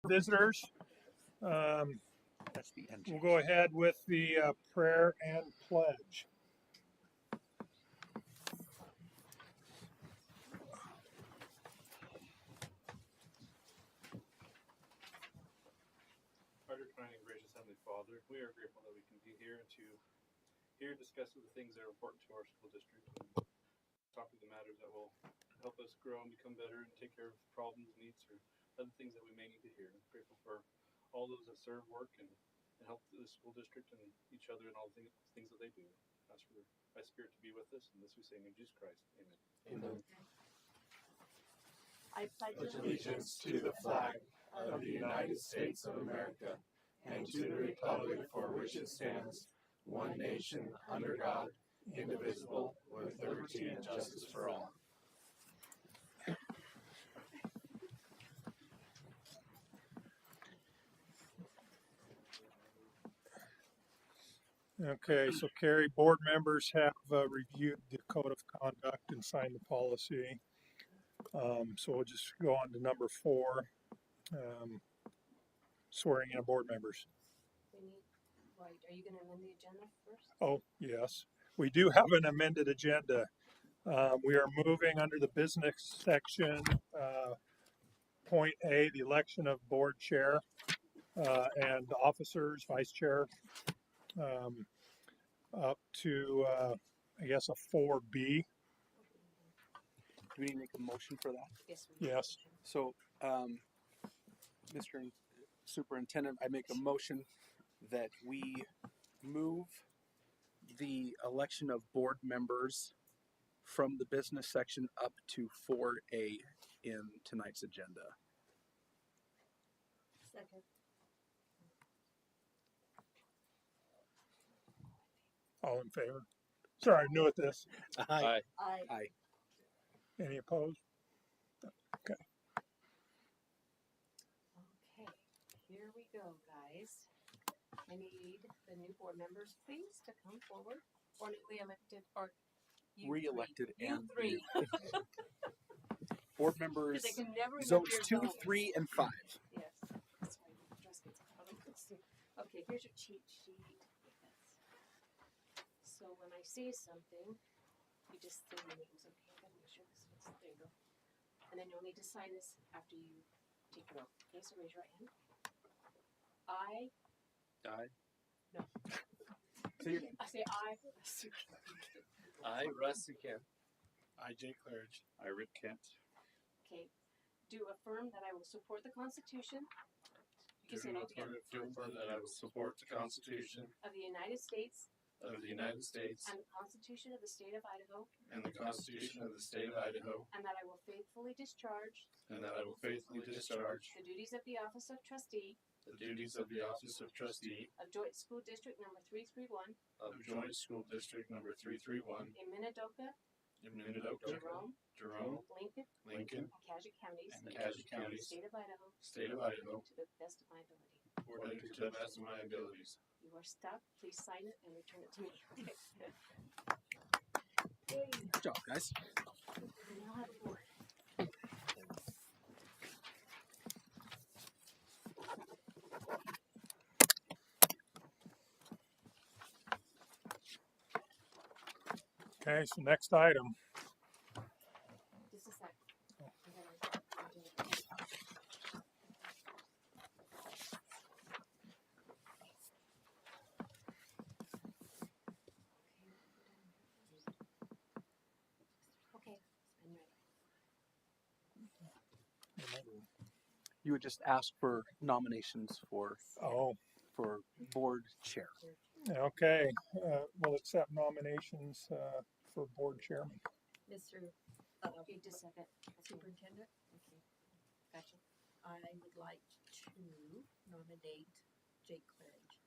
visitors. That's the end. We'll go ahead with the prayer and pledge. Our dear, kind, and gracious Heavenly Father, we are grateful that we can be here and to hear and discuss the things that are important to our school district and talk to the matters that will help us grow and become better and take care of problems, needs, or other things that we may need to hear. I'm grateful for all those that serve, work, and help the school district and each other and all the things that they do. Ask for thy Spirit to be with us, and this we say in Jesus Christ. Amen. Amen. I pledge allegiance to the flag of the United States of America and to the republic for which it stands, one nation, under God, indivisible, with liberty and justice for all. Okay, so Carrie, board members have reviewed the code of conduct and signed the policy. So we'll just go on to number 4, swearing in board members. Are you going to amend the agenda first? Oh, yes. We do have an amended agenda. We are moving under the business section, point A, the election of board chair and officers, vice chair, up to, I guess, a 4B. Do we need to make a motion for that? Yes. Yes. So, Mr. Superintendent, I make a motion that we move the election of board members from the business section up to 4A in tonight's agenda. Second. All in favor? Sorry, I'm new at this. Aye. Aye. Aye. Any opposed? Okay. Okay, here we go, guys. I need the new board members, please, to come forward. Or newly elected, or you Re-elected three. and You 3. board members, They can never zones remember 2, your zones. 3, and 5. Yes. That's why the dress gets caught. Let's see. Okay, here's your cheat sheet. So when I say something, you just say your names, okay? I gotta make sure this fits. There you go. And then you'll need to sign this after you take it off. Okay, so raise your right hand. I. No. I say I. I, Russ Kent. I, Jake Claridge. I, Rick Kent. Okay. Do affirm that I will support the Constitution. You can say it all together. Do affirm that I will support the Constitution Of the United States. of the United States And the Constitution of the State of Idaho. and the Constitution of the State of Idaho, And that I will faithfully discharge. and that I will faithfully discharge The duties of the office of trustee. the duties of the office of trustee Of Joint School District number 331. of Joint School District number 331 In Minidoka. in Minidoka, Jerome. Jerome, Lincoln. Lincoln, And Cache counties. and Cache counties, State of Idaho. State of Idaho, To the best of my ability. according to the best of my abilities. You are stuck. Please sign it and return it to me. Good job, guys. Now have a board. Okay, so next item. Just a sec. Okay, I'm ready. You would just ask for nominations for Oh, board chair. okay. We'll accept nominations for board chairman. Mr. Okay, just a second. Superintendent, Okay, gotcha. I would like to nominate Jake Claridge.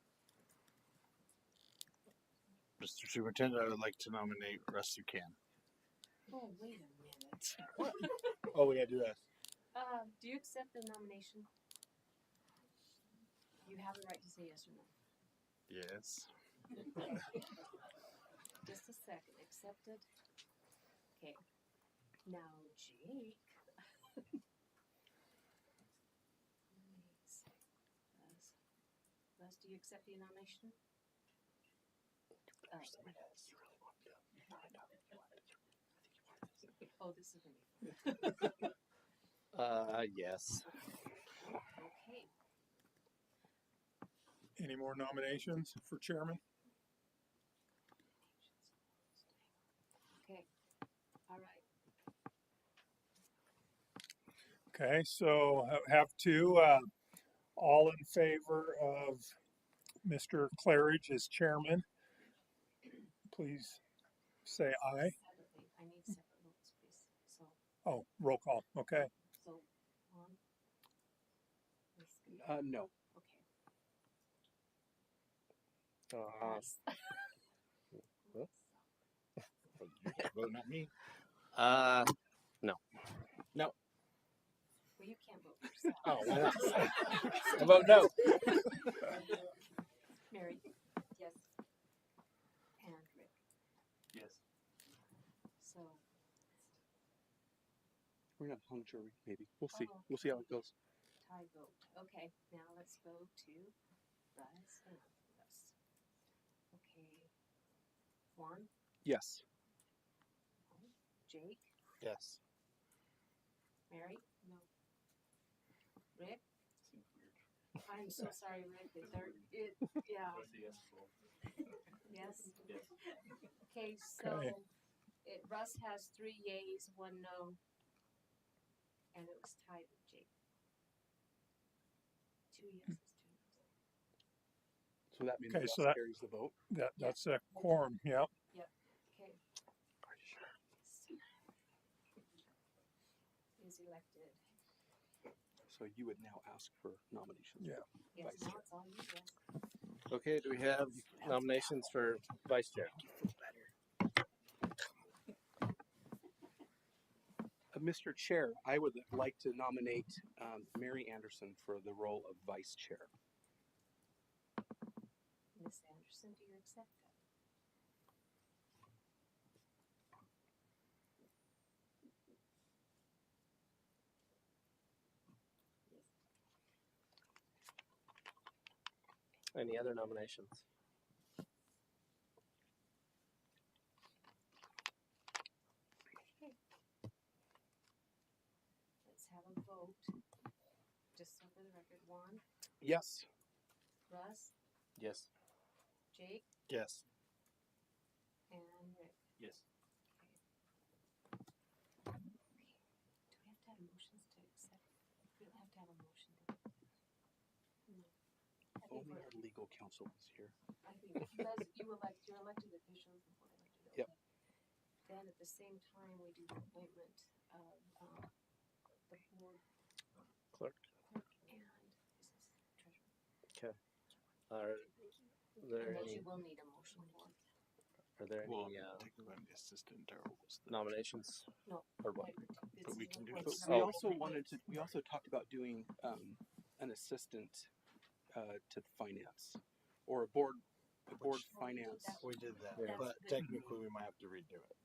Mr. Superintendent, I would like to nominate Russ Can. Oh, wait a minute. Oh, we gotta do that. Do you accept the nomination? You have the right to say yes or no. Yes. Just a second. Accepted. Okay. Now, Jake. Let's Russ, do you accept the nomination? Oh, this is gonna be. Yes. Okay. Any more nominations for chairman? Okay. All right. Okay, so have two, all in favor of Mr. Claridge as chairman, please say aye. Separately, I need separate votes, please. So, Oh, roll call, okay. so, on. No. Okay. Russ. Vote not me. Well, you can't vote for yourself. Oh, why not? How about no? Mary? Yes. And Rick? Yes. So, We're not hung jury, maybe. We'll see. Oh. We'll see how it goes. tie vote. Okay, now let's go to Russ and Russ. Okay. Juan? Yes. Jake? Yes. Mary? No. Rick? Seems weird. I'm so sorry, Rick. Yeah. Let's say yes to both. Yes. Yes. Okay, so Okay. Russ has 3 yeas, 1 no, and it was tied with Jake. 2 yeses, 2 noes. So that means Okay, Russ so that- carries the vote. That's a quorum, yep. Okay. Is elected. So you would now ask for nominations. Yeah. Yes, Vice now chair. it's all you, yes. Okay, do we have nominations for vice chair? Mr. Chair, I would like to nominate Mary Anderson for the role of vice chair. Miss Anderson, do you accept that? Any other nominations? Okay. Let's have a vote. Just so for the record, Juan, Yes. Russ, Yes. Jake, Yes. and Rick. Yes. Okay. Do we have to have motions to accept? We don't have to have a motion to. No. I think Only we're, our legal counsel is here. I think you're elected officials and board elected. Yep. Okay. Then at the same time, we do the appointment of the board Clerk. clerk and business treasurer. Are there And those any? you will need a motion for. Are there Well, any technically, I'm the assistant. Darrell was the nominations? No. Or what? But we can do But this. we Oh. also wanted to. We also talked about doing an assistant to finance or a board finance. We did that, Yeah. but technically we might have to redo it.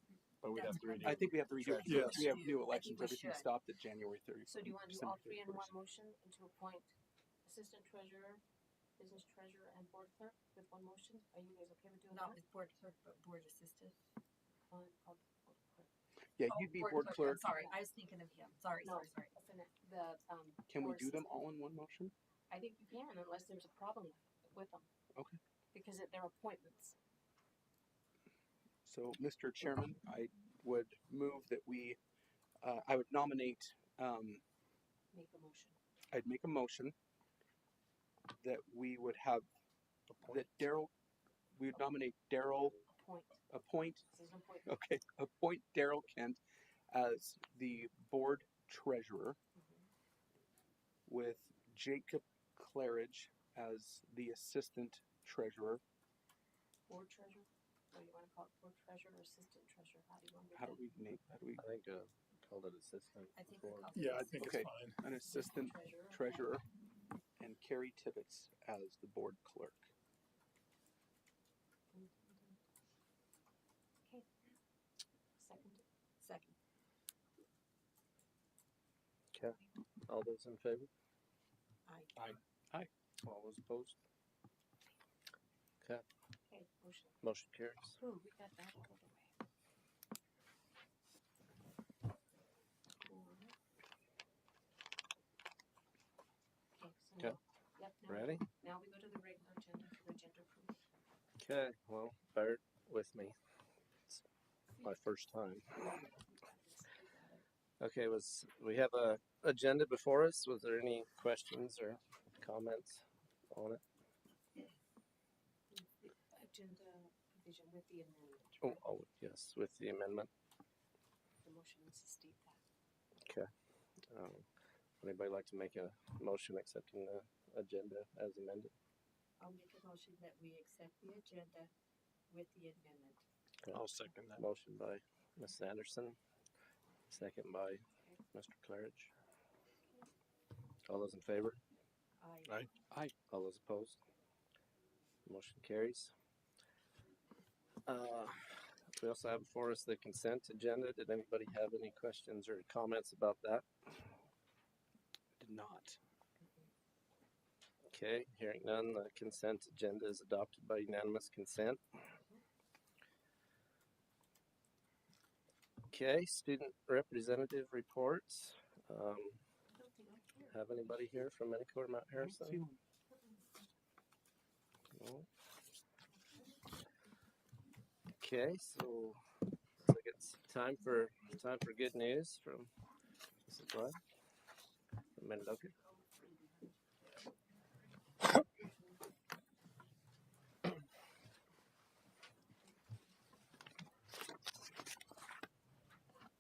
But we'd have to redo it. I think we have to redo it. Yes. We have new elections. we Everything should. stopped at January 30th. So do you want to do all three in one motion and to appoint assistant treasurer, business treasurer, and board clerk with one motion? Are you guys okay with doing Not that? with board clerk, but board assistant. Called board clerk. Yeah, Oh, you'd be board board I'm clerk. sorry, I was thinking of him. Sorry. The Can we board do them assistant. all in one motion? I think you can unless there's a problem with them. Okay. Because they're appointments. So, Mr. Chairman, I would move that we, I would nominate, Make a motion. I'd make a motion that we would have, that Daryl, we would nominate Daryl, Appoint. This is an appointment. appoint Daryl Kent as the board treasurer with Jacob Claridge as the assistant treasurer. Board treasurer? Or you want to call it board treasurer or assistant treasurer? How do you want to How do we name, I think called it assistant. I think we before. called it Yeah, I assistant. think Okay. it's fine. an assistant treasurer and Carrie Tibbetts as the board clerk. Okay. Second. Second. All those in favor? Aye. All those opposed? Okay. Okay, motion. Motion carries. Oh, we got that out of the way. Cool. Okay, so Okay. now, yep, now, Ready? now we go to the regular agenda for the gender proof. Okay. Well, bear with me. It's my first time. Okay. We have a agenda before us? Was there any questions or comments on it? Agenda provision with the amendment. Oh, right? oh yes, with the amendment. The motion needs to state that. Okay. Anybody like to make a motion accepting the agenda as amended? I'll make a motion that we accept the agenda with the amendment. Okay. I'll second that. Motion by Ms. Anderson, second by Mr. Claridge. All those in favor? Aye. All those opposed? Motion carries. We also have before us the consent agenda. Did anybody have any questions or comments about that? Did not. Okay, hearing none, the consent agenda is adopted by unanimous consent. Okay, student representative reports. I don't think I'm here. Have anybody here from Minidoka or Mount Harrison? No. Okay, so looks like it's time for good news from Mrs. Blood from Minidoka.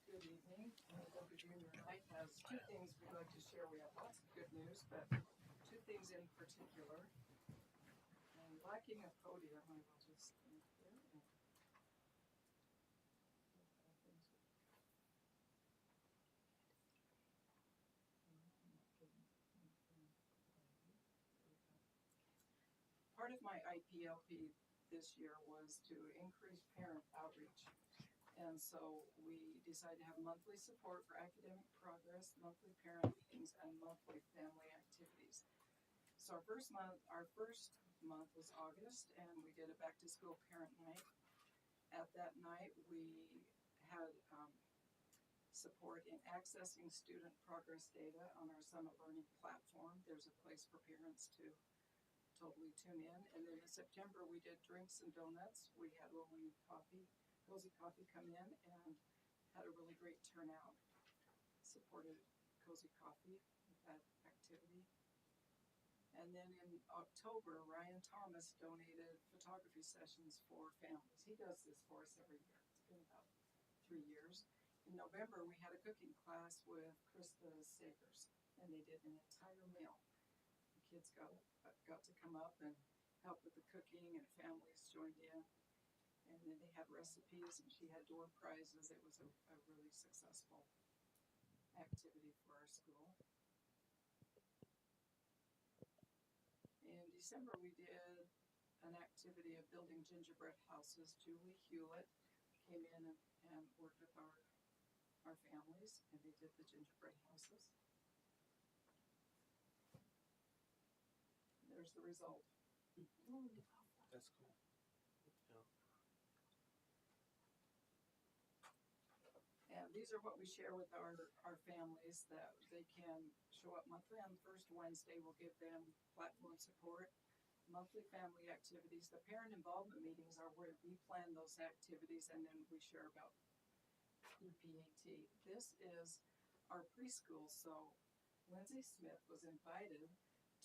Good evening. Minidoka Junior High has two things we'd like to share. We have lots of good news, but two things in particular. And lacking a podium, I will just stand here and part of my IPLP this year was to increase parent outreach. And so we decided to have monthly support for academic progress, monthly parent meetings, and monthly family activities. So our first month was August, and we did a back to school parent night. At that night, we had support in accessing student progress data on our Summit Learning platform. There's a place for parents to totally tune in. And then in September, we did drinks and donuts. We had rolling coffee. Cozy Coffee come in and had a really great turnout. Supported Cozy Coffee with that activity. And then in October, Ryan Thomas donated photography sessions for families. He does this for us every year. It's been about 3 years. In November, we had a cooking class with Krista Sagers, and they did an entire meal. The kids got to come up and help with the cooking, and families joined in. And then they had recipes, and she had door prizes. It was a really successful activity for our school. In December, we did an activity of building gingerbread houses. Julie Hewlett came in and worked with our families, and they did the gingerbread houses. There's the result. That's cool. And these are what we share with our families, that they can show up monthly. On the first Wednesday, we'll give them platform support. Monthly family activities. The parent involvement meetings are where we plan those activities, and then we share about EPAT. This is our preschool, so Lindsay Smith was invited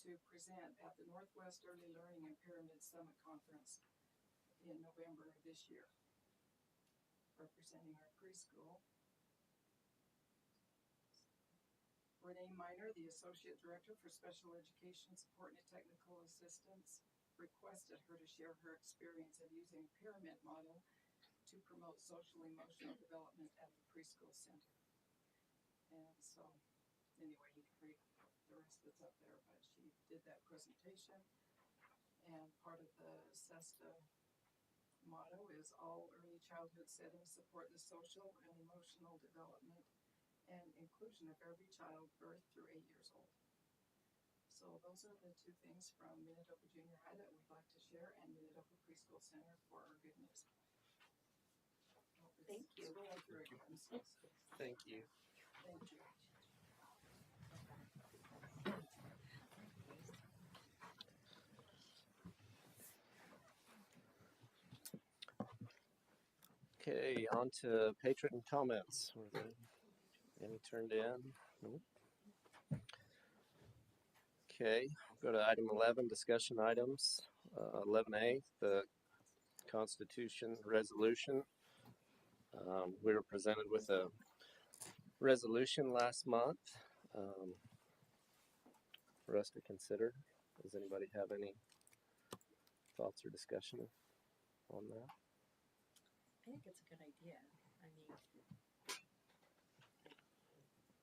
to present at the Northwest Early Learning and Pyramid Summit Conference in November of this year, representing our preschool. Renee Miner, the Associate Director for Special Education Support and Technical Assistance, requested her to share her experience of using a pyramid model to promote social emotional development at the preschool center. And so, anyway, you can read the rest that's up there, but she did that presentation. And part of the SESTA motto is all early childhood settings support the social and emotional development and inclusion of every child birth through 8 years old. So those are the two things from Minidoka Junior High that we'd like to share, and Minidoka Preschool Center for our good news. Thank you. Scrolling through again, so Thank you. thank you. Okay, on to patron comments. Were there any turned in? Nope. Okay, go to item 11, discussion items. 11A, the Constitution resolution. We were presented with a resolution last month for us to consider. Does anybody have any thoughts or discussion on that? I think it's a good idea. I mean,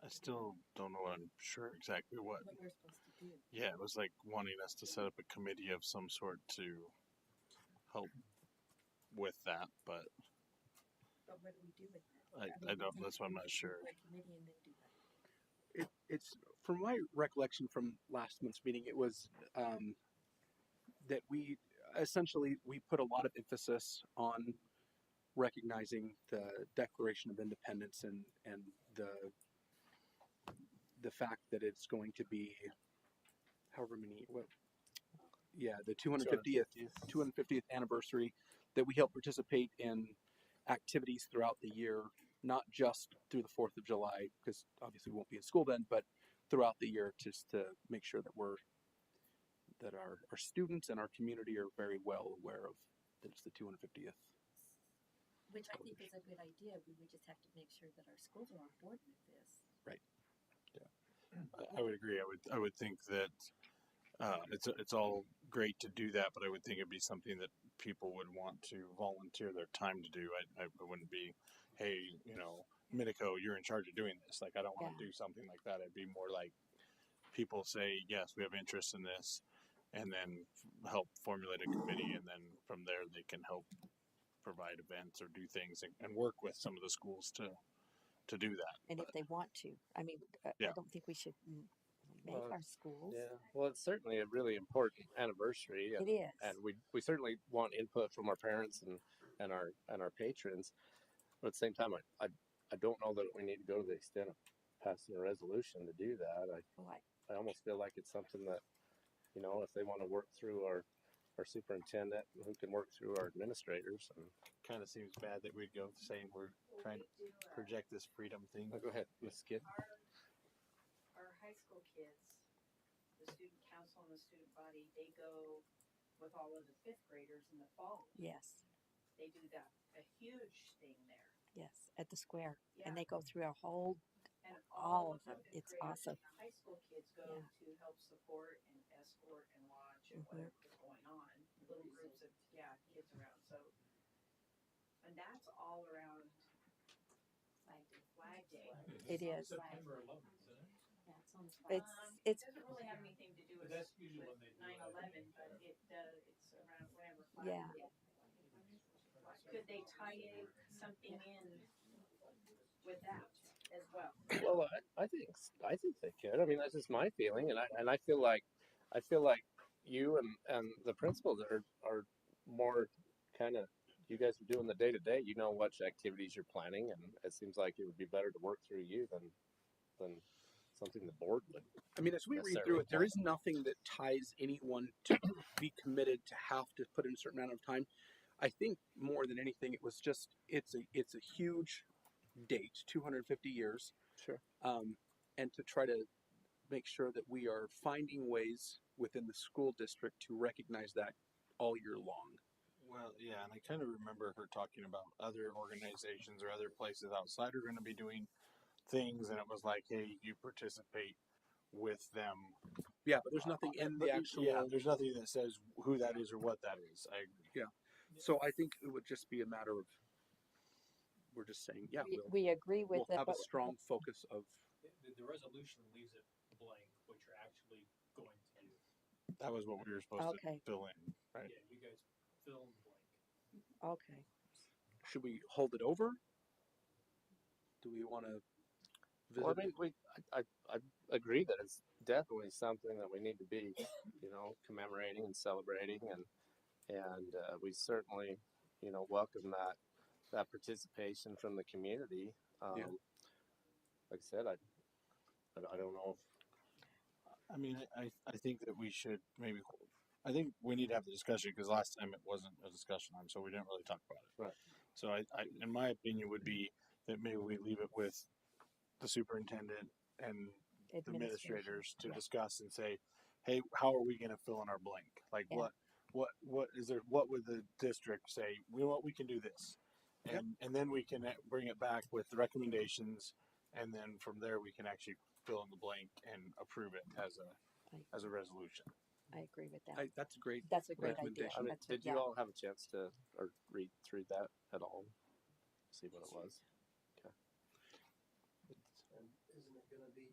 I still don't know. I'm sure exactly what. what we're supposed to do. Yeah, it was like wanting us to set up a committee of some sort to help with that, but But what do we do with that? I don't. That's why I'm not sure. A committee and then do what? It's from my recollection from last month's meeting, it was that we essentially we put a lot of emphasis on recognizing the Declaration of Independence and the fact that it's going to be however many the 250th anniversary, that we help participate in activities throughout the year, not just through the 4th of July, because obviously we won't be in school then, but throughout the year, just to make sure that our students and our community are very well aware of that it's the 250th. Which I think is a good idea. We would just have to make sure that our schools are on board with this. Right. I would agree. I would think that it's all great to do that, but I would think it'd be something that people would want to volunteer their time to do. I wouldn't be, hey, Minico, you're in charge of doing this. Like, I don't want to do something like that. It'd be more like people say, yes, we have interest in this, and then help formulate a committee, and then from there they can help provide events or do things and work with some of the schools to do that. And if they want to. I mean, I don't think we should make our schools. Yeah, well, it's certainly a really important anniversary. It is. And we certainly want input from our parents and our patrons. But at the same time, I don't know that we need to go to the extent of passing a resolution to do that. I almost feel like it's something that, if they want to work through our superintendent, who can work through our administrators. And Kind of seems bad that we'd go saying we're trying to project this freedom thing. go ahead, Ms. Skid. Our high school kids, the student council and the student body, they go with all of the 5th graders in the fall. Yes. They do a huge thing there. Yes. At the square. Yeah. And they go through a whole, And all of the them. 5th It's graders awesome. and the high school kids go to help support and escort and watch and whatever is going on. Little groups of kids around. So, and that's all around Flag Day. It is. September 11th, isn't it? Yeah, it's on the flag. It's It doesn't really have anything to do with, But that's usually when they do 9/11, but it does. It's around whatever. Yeah. Could they tie something in with that as well? Well, I think they could. I mean, that's just my feeling, and I feel like you and the principals are more kind of, you guys are doing the day to day. You know what activities you're planning, and it seems like it would be better to work through you than something the board would. I mean, as we read through it, there is nothing that ties anyone to be committed to have to put in a certain amount of time. I think more than anything, it was just it's a huge date, 250 years. Sure. And to try to make sure that we are finding ways within the school district to recognize that all year long. Well, yeah, and I kind of remember her talking about other organizations or other places outside are going to be doing things, and it was like, hey, you participate with them. Yeah, but there's nothing in the actual. Yeah, there's nothing that says who that is or what that is. I agree. Yeah. So I think it would just be a matter of we're just saying, we agree with we'll it. have a strong focus of. The resolution leaves it blank what you're actually going to do. That was what we were supposed to fill in, right? Yeah, you guys fill in the blank. Okay. Should we hold it over? Do we want to visit? Well, I mean, I agree that it's definitely something that we need to be, commemorating and celebrating, and we certainly, welcome that participation from the community. Like I said, I don't know. I mean, I think that we should maybe. I think we need to have the discussion because last time it wasn't a discussion time, so we didn't really talk about it. Right. So in my opinion, would be that maybe we leave it with the superintendent and the administrators to discuss and say, hey, how are we going to fill in our blank? Like what is there? What would the district say? We can do this, and then we can bring it back with the recommendations, and then from there we can actually fill in the blank and approve it as a resolution. I agree with that. That's a great That's a great idea. recommendation. I mean, That's what- did you all have a chance to or read through that at all? See what it was. And isn't it going to be?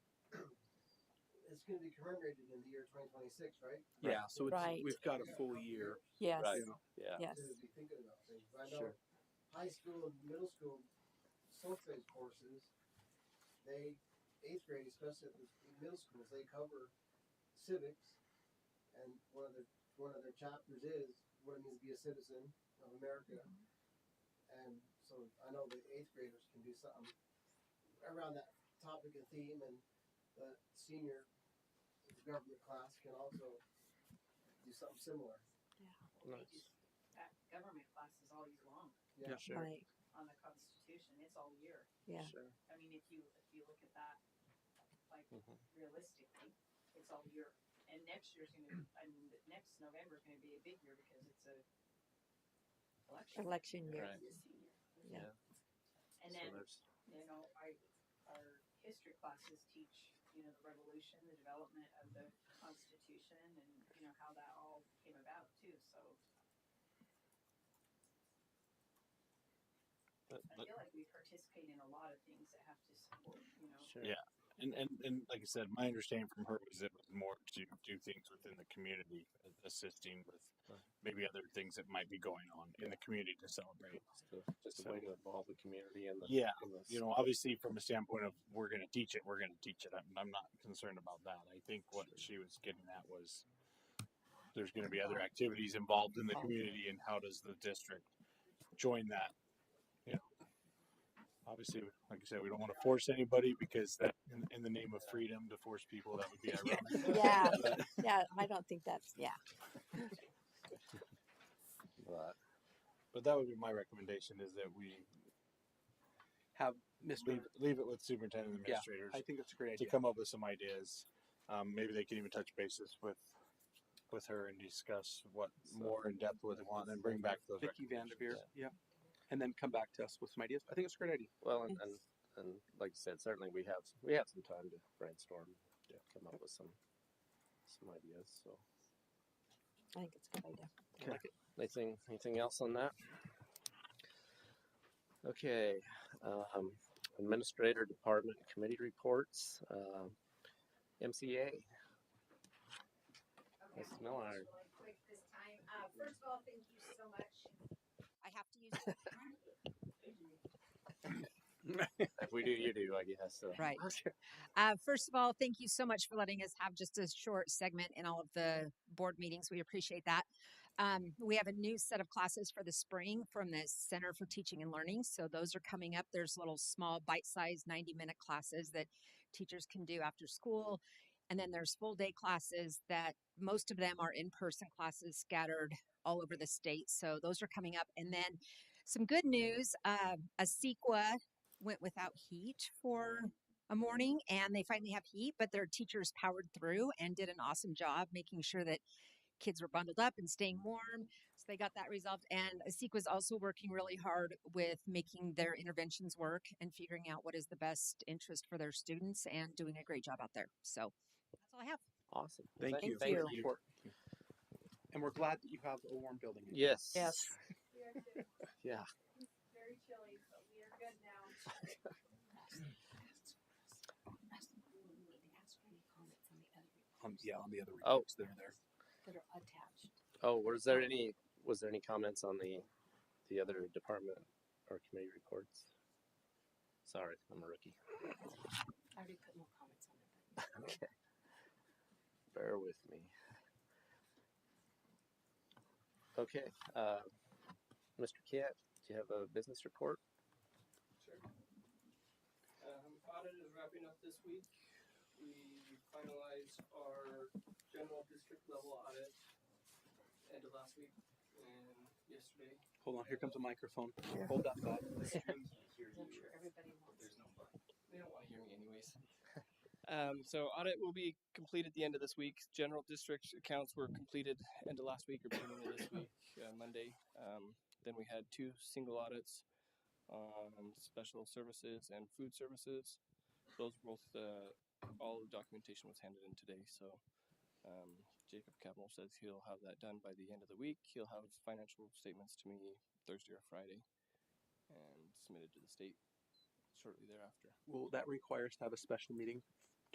It's going to be commemorated in the year 2026, right? Yeah, so it's, Right. we've got a full year. Yes. Right. You know. Yeah. Yes. To be thinking about things. I know Sure. high school and middle school social studies courses, they 8th grade, especially at the middle schools, they cover civics, and one of their chapters is what it means to be a citizen of America. And so I know the 8th graders can do something around that topic and theme, and the senior government class can also do something similar. Nice. That government class is all year long Yeah, sure. Right. on the Constitution. It's all year. Yeah. Sure. I mean, if you look at that, like realistically, it's all year. And next year's gonna be, next November is gonna be a big year because it's a election. Election year. Right. Yeah. And So then, there's our history classes teach, the revolution, the development of the Constitution, and, how that all came about too, so. I feel like we participate in a lot of things that have to support, sure. Yeah. And like I said, my understanding from her was it was more to do things within the community, assisting with maybe other things that might be going on in the community to celebrate. Just a way to involve the community and Obviously from a standpoint of we're going to teach it. I'm not concerned about that. I think what she was getting at was there's going to be other activities involved in the community, and how does the district join that? Obviously, like I said, we don't want to force anybody because that, in the name of freedom, to force people, that would be ironic. Yeah. Yeah. I don't think that's, But that would be my recommendation: is that we Have Mr. leave it with superintendent and administrators I think that's a great to idea. come up with some ideas. Maybe they can even touch bases with her and discuss what more in depth what they want, and then bring back those Vicky recommendations. Vanderveer, yeah. And then come back to us with some ideas. I think it's a great idea. Well, and like you said, certainly we have some time to brainstorm, come up with some ideas. So I think it's a good idea. I like it. anything else on that? Okay, administrator department committee reports, MCA. Okay, Ms. I'll Miller. do this really quick this time. First of all, thank you so much. I have to use that. If we do, you do, I guess. So. Right. First of all, thank you so much for letting us have just a short segment in all of the board meetings. We appreciate that. We have a new set of classes for the spring from the Center for Teaching and Learning. So those are coming up. There's little small bite-sized 90-minute classes that teachers can do after school. And then there's full day classes that most of them are in-person classes scattered all over the state. So those are coming up. And then some good news, ASEQA went without heat for a morning, and they finally have heat, but their teachers powered through and did an awesome job making sure that kids were bundled up and staying warm. So they got that resolved. And ASEQA was also working really hard with making their interventions work and figuring out what is the best interest for their students and doing a great job out there. So that's all I have. Awesome. Thank you. Thank you. Report. And we're glad that you have a warm building. Yes. Yes. Yeah. Very chilly, but we are good now. On the other Oh. reports that are there. That are attached. Oh, was there any comments on the other department or committee reports? Sorry, I'm a rookie. I already put no comments on it. Okay. bear with me. Okay, Mr. Kent, do you have a business report? Sure. Audit is wrapping up this week. We finalized our general district level audit end of last week and yesterday. Hold on, here comes a microphone. Hold that thought. I'm sure everybody wants. They don't want to hear me anyways. So audit will be completed at the end of this week. General district accounts were completed end of last week or beginning of this week, Monday. Then we had 2 single audits on special services and food services. Those both, all the documentation was handed in today. So Jacob Capital says he'll have that done by the end of the week. He'll have financial statements to me Thursday or Friday and submitted to the state shortly thereafter. Will that require us to have a special meeting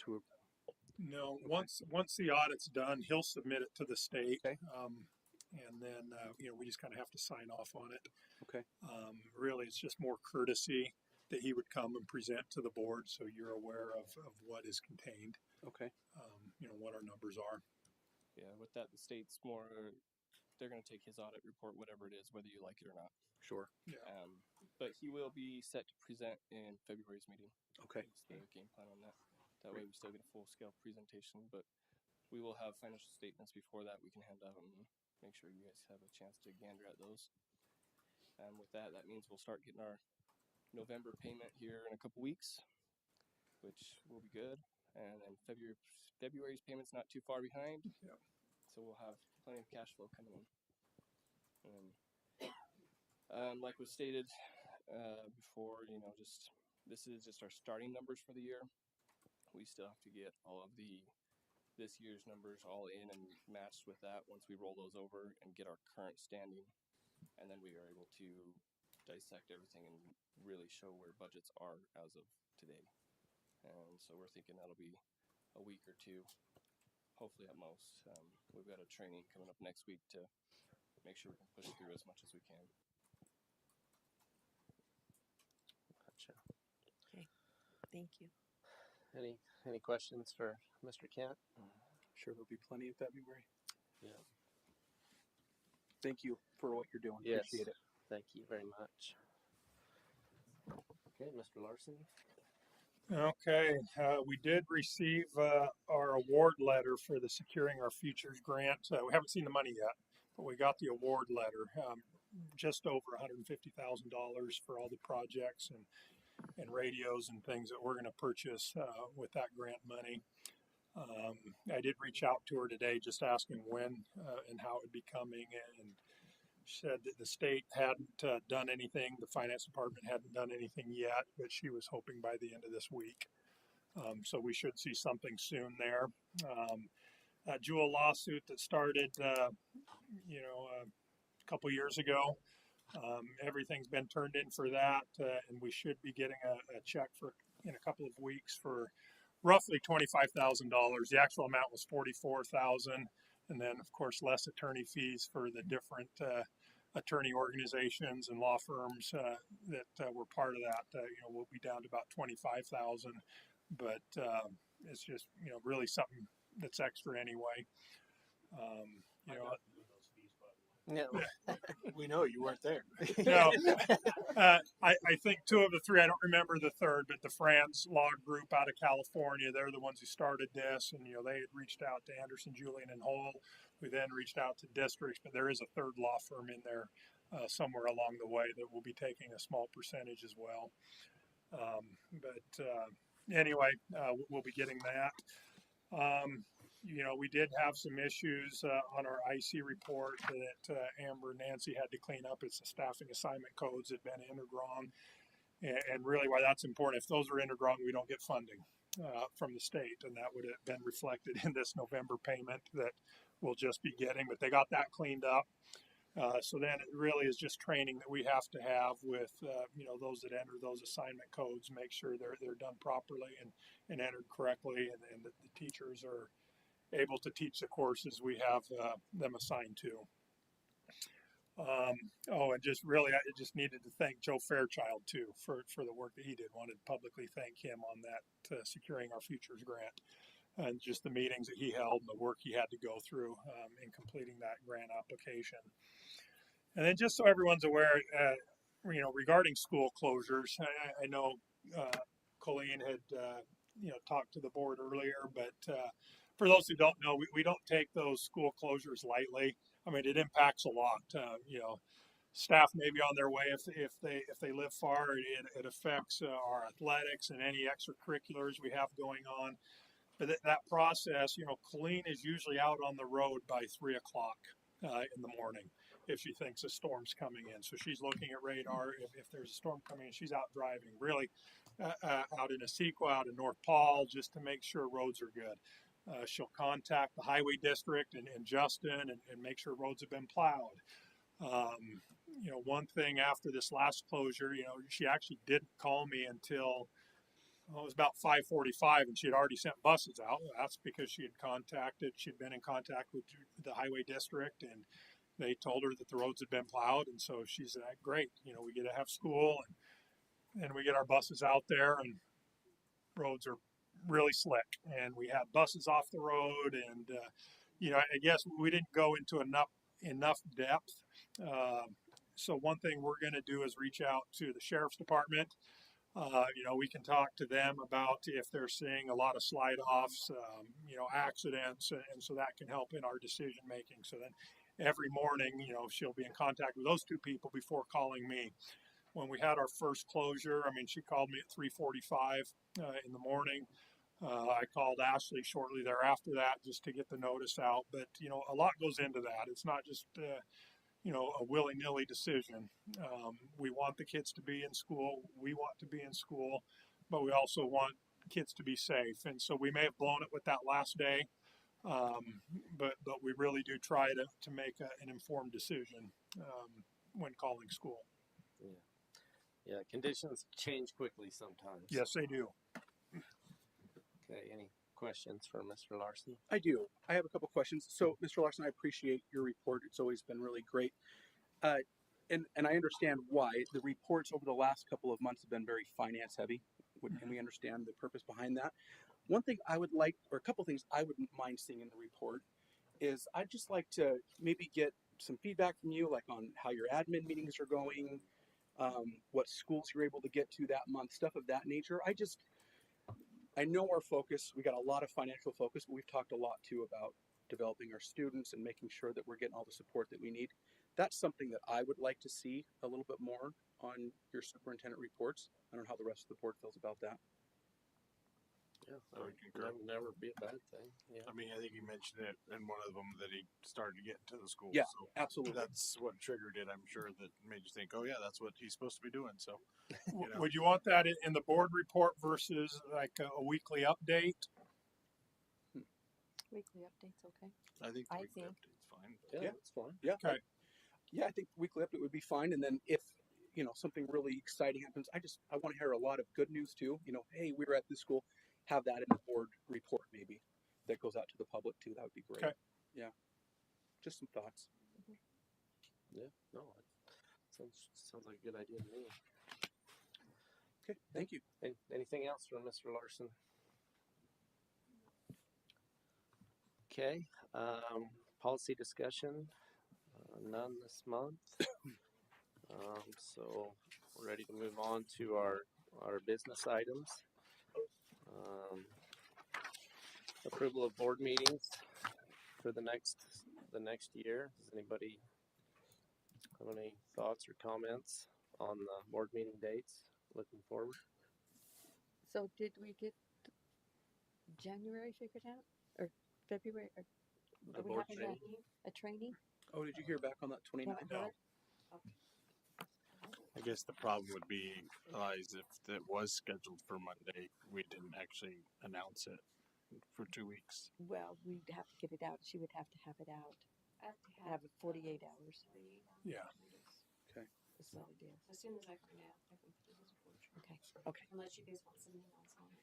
to? No, once the audit's done, he'll submit it to the state. Okay. And then, we just kind of have to sign off on it. Okay. Really, it's just more courtesy that he would come and present to the board so you're aware of what is contained, Okay. what our numbers are. Yeah, with that, the state's more, they're going to take his audit report, whatever it is, whether you like it or not. Sure. Yeah. But he will be set to present in February's meeting. Okay. That's the game plan on that. That way we still get a full scale presentation, but we will have financial statements before that we can hand out and make sure you guys have a chance to gander at those. And with that, that means we'll start getting our November payment here in a couple weeks, which will be good. And then February's payment's not too far behind. Yeah. So we'll have plenty of cash flow coming in. And like was stated before, this is just our starting numbers for the year. We still have to get all of this year's numbers all in and matched with that once we roll those over and get our current standing. And then we are able to dissect everything and really show where budgets are as of today. And so we're thinking that'll be a week or two, hopefully at most. We've got a training coming up next week to make sure we can push through as much as we can. Gotcha. Okay, thank you. Any questions for Mr. Kent? Sure, there'll be plenty in February. Yeah. Thank you for what you're doing. Yes. Appreciate it. Thank you very much. Okay, Mr. Larson. Okay, we did receive our award letter for the Securing Our Futures grant. We haven't seen the money yet, but we got the award letter. Just over $150,000 for all the projects and radios and things that we're going to purchase with that grant money. I did reach out to her today just asking when and how it would be coming, and she said that the state hadn't done anything, the finance department hadn't done anything yet, but she was hoping by the end of this week. So we should see something soon there. Jewel lawsuit that started, a couple years ago. Everything's been turned in for that, and we should be getting a check in a couple of weeks for roughly $25,000. The actual amount was $44,000, and then of course less attorney fees for the different attorney organizations and law firms that were part of that. We'll be down to about $25,000, but it's just really something that's extra anyway. No, We know you weren't there. No, I think 2 of the 3, I don't remember the third, but the Franz Law Group out of California, they're the ones who started this, and they had reached out to Anderson, Julian, and Hole. We then reached out to districts, but there is a third law firm in there somewhere along the way that will be taking a small percentage as well. Anyway, we'll be getting that. We did have some issues on our IC report that Amber and Nancy had to clean up. It's the staffing assignment codes that had been entered wrong. And really why that's important, if those are entered wrong, we don't get funding from the state. And that would have been reflected in this November payment that we'll just be getting. But they got that cleaned up. So then it really is just training that we have to have with, those that enter those assignment codes, make sure they're done properly and entered correctly, and that the teachers are able to teach the courses we have them assigned to. And just really, I just needed to thank Joe Fairchild too for the work that he did. Wanted to publicly thank him on that Securing Our Futures grant. and just the meetings that he held and the work he had to go through in completing that grant application. And then just so everyone's aware, regarding school closures, I know Colleen had, talked to the board earlier, but for those who don't know, we don't take those school closures lightly. I mean, it impacts a lot. Staff may be on their way if they live far. It affects our athletics and any extracurriculars we have going on. But that process, Colleen is usually out on the road by 3 o'clock in the morning if she thinks a storm's coming in. So she's looking at radar. If there's a storm coming in, she's out driving, really out in Asequa, out in North Paul, just to make sure roads are good. She'll contact the highway district and Justin and make sure roads have been plowed. One thing after this last closure, she actually didn't call me until it was about 5:45, and she had already sent buses out. That's because she'd been in contact with the highway district, and they told her that the roads had been plowed. And so she said, great, we get to have school, and we get our buses out there, and roads are really slick, and we had buses off the road, and I guess we didn't go into enough depth. So one thing we're going to do is reach out to the sheriff's department. We can talk to them about if they're seeing a lot of slide offs, accidents, and so that can help in our decision making. So then every morning, she'll be in contact with those two people before calling me. When we had our first closure, she called me at 3:45 in the morning. I called Ashley shortly thereafter that just to get the notice out. But, a lot goes into that. It's not just, a willy-nilly decision. We want the kids to be in school. We want to be in school, but we also want kids to be safe. And so we may have blown it with that last day, but we really do try to make an informed decision when calling school. Yeah, conditions change quickly sometimes. Yes, they do. Okay, any questions for Mr. Larson? I do. I have a couple questions. So, Mr. Larson, I appreciate your report. It's always been really great. And I understand why. The reports over the last couple of months have been very finance heavy, and we understand the purpose behind that. One thing I would like, or a couple things I wouldn't mind seeing in the report, is I'd just like to maybe get some feedback from you, like on how your admin meetings are going, what schools you're able to get to that month, stuff of that nature. I know our focus, we got a lot of financial focus, but we've talked a lot too about developing our students and making sure that we're getting all the support that we need. That's something that I would like to see a little bit more on your superintendent reports. I don't know how the rest of the board feels about that. Yeah, that would never be a bad thing. Yeah. I think he mentioned it in one of them that he started to get into the school. Yeah, so absolutely. That's what triggered it. I'm sure that made you think, oh yeah, that's what he's supposed to be doing. So, Would you want that in the board report versus like a weekly update? Weekly update's okay. I think the weekly update's fine. Yeah, it's fine. Yeah. Okay. Yeah, I think weekly update would be fine. And then if something really exciting happens, I want to hear a lot of good news too. Hey, we were at this school. Have that in the board report maybe that goes out to the public too. That would be great. Okay. Yeah. Just some thoughts. Yeah. No, sounds like a good idea to me. Okay. Thank you. Anything else from Mr. Larson? Okay. Policy discussion. None this month. So we're ready to move on to our business items. Approval of board meetings for the next year. Does anybody have any thoughts or comments on the board meeting dates looking forward? So did we get January figured out, or February? Or The are we board having training? a training? Oh, did you hear back on that 29th? Haven't heard? I guess the problem would be, is if it was scheduled for Monday, we didn't actually announce it for 2 weeks. Well, we'd have to get it out. She would have to have it out. Have it 48 hours. Yeah. Okay. That's what it is. As soon as I find out, I can put it as a board trip. Okay. Okay. Unless you guys want some emails on it.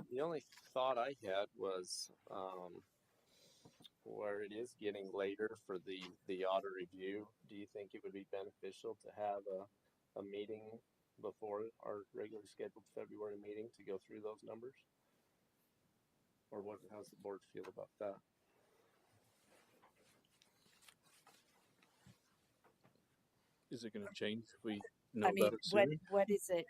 The only thought I had was where it is getting later for the audit review. Do you think it would be beneficial to have a meeting before our regularly scheduled February meeting to go through those numbers? Or what? How's the board feel about that? Is it going to change if we know I mean, about it soon? what is it?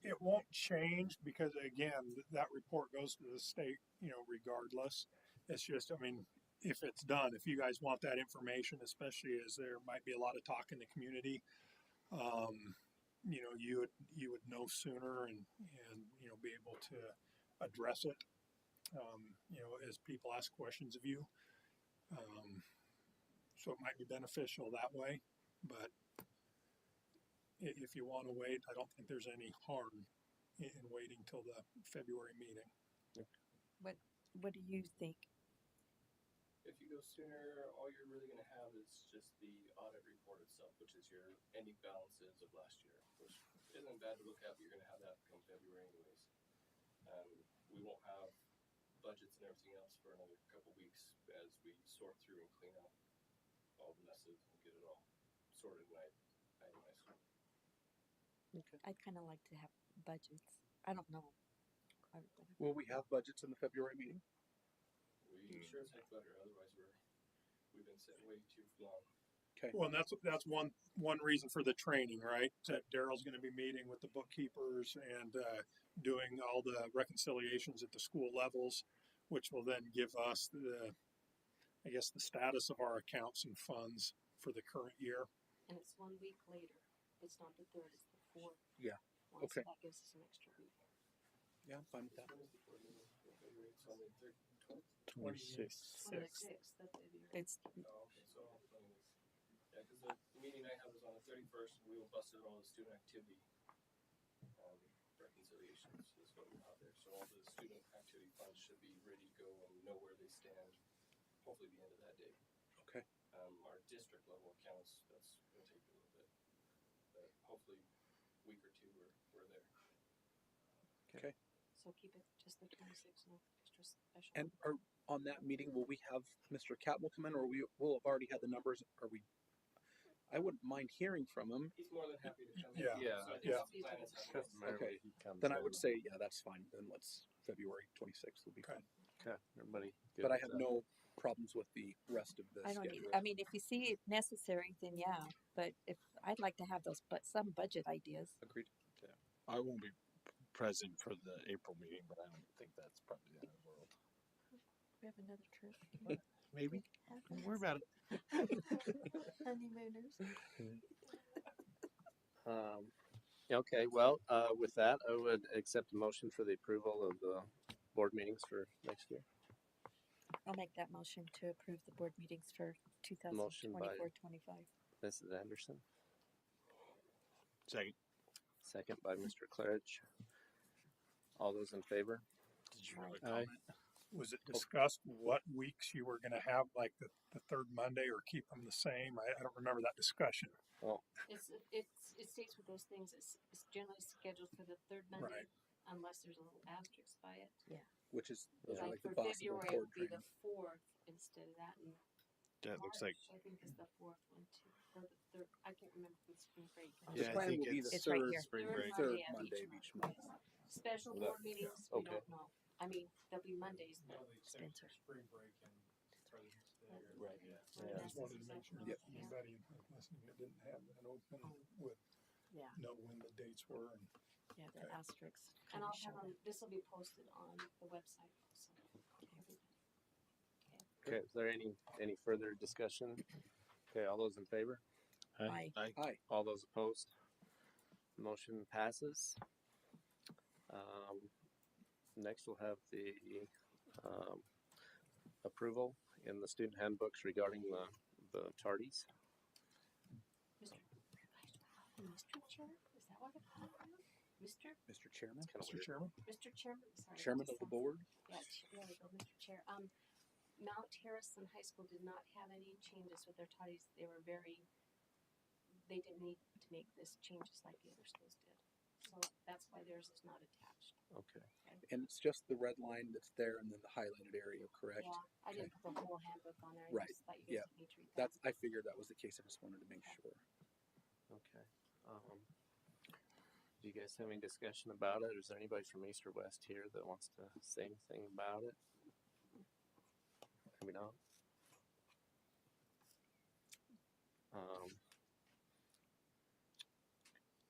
It won't change because again, that report goes to the state, regardless. It's just, I mean, if it's done, if you guys want that information, especially as there might be a lot of talk in the community, you would know sooner and be able to address it, as people ask questions of you. So it might be beneficial that way, but if you want to wait, I don't think there's any harm in waiting till the February meeting. What do you think? If you go sooner, all you're really going to have is just the audit report itself, which is your ending balances of last year, which isn't bad to look at, but you're going to have that come February anyways. We won't have budgets and everything else for another couple weeks as we sort through and clean up all the messes and get it all sorted and itemized. Okay. I'd kind of like to have budgets. I don't know. Will we have budgets in the February meeting? We sure as heck better, otherwise we've been sitting way too long. Okay. Well, and that's one reason for the training, right? That Daryl's going to be meeting with the bookkeepers and doing all the reconciliations at the school levels, which will then give us the status of our accounts and funds for the current year. And it's 1 week later. It's not the 3rd, it's the 4th. Yeah. one, Okay. So that gives us an extra week. Yeah, I'm fine with that. It's on the 26. 26th of February. It's okay, so yeah, because the meeting I have is on the 31st, and we will bust out all the student activity reconciliations is what we'll have there. So all the student activity funds should be ready to go and know where they stand. Hopefully, the end of that day. Okay. Our district level accounts, that's going to take a little bit, but hopefully, a week or two we're there. Okay. So keep it just the 26th, no extra special. And on that meeting, will we have Mr. Catmull come in, or we will have already had the numbers? I wouldn't mind hearing from him. He's more than happy to come Yeah. in. Yeah. So I think Yeah. the plan is Okay. He comes Then I in. would say, yeah, that's fine. Then let's February 26th will be Okay. fine. Okay, everybody. Good But I with have that? no problems with the rest of the I don't. schedule. I mean, if you see it necessary, then yeah. But if I'd like to have those, some budget ideas. Agreed. I won't be present for the April meeting, but I don't think that's probably the end of the world. We have another trip. Maybe. Don't worry about it. Honeymooners. Okay, well, with that, I would accept a motion for the approval of the board meetings for next year. I'll make that motion to approve the board meetings for Motion by- 2024-25. Mrs. Anderson, Second. second by Mr. Claridge. All those in favor? Did you have a Aye. comment? Was it discussed what weeks you were going to have, like the third Monday, or keep them the same? I don't remember that discussion. It states with those things, it's generally scheduled for the 3rd Monday, Right. unless there's a little asterisk by it. Which is Yeah. like Like the for possible February, it board would be training. the 4th instead of that. And That looks like. March, I think is the 4th one too, or the 3rd. I can't remember if it's spring break. The Yeah, I plan think will be the it's right third, here. Spring Third break. third Monday of Monday of each month. Special Well, board meetings, yeah. we don't know. I mean, there'll be Mondays, but Spencer. Spring break and President's Day. Right. Yeah. when Yeah. I that's just wanted to make sure that yeah. anybody listening that didn't have that open would Yeah. know when the dates were. And Yeah, the Okay. asterisks. And kinda I'll show have it. this will be posted on the website also. Okay, is there any further discussion? Okay, all those in favor? Aye. Aye. All those opposed? Motion passes. Next, we'll have the approval in the student handbooks regarding the tardies. Mr. Chair, is that what I call him? Mr. Chairman. It's kinda Mr. weird. Chairman, Mr. Chairman, sorry. Chairman that of the just sounds- board. Yeah, there we go, Mr. Chair. Mount Harrison High School did not have any changes with their toddies. They didn't need to make this changes like the other schools did. So that's why theirs is not attached. Okay. And it's just the red line that's there and then the highlighted area, correct? Yeah, I didn't put the whole handbook on there. I Right, just thought you guys yeah. would need to read that. I figured that was the case. I just wanted to make sure. Okay. Do you guys have any discussion about it? Is there anybody from East or West here that wants to say anything about it? Maybe not.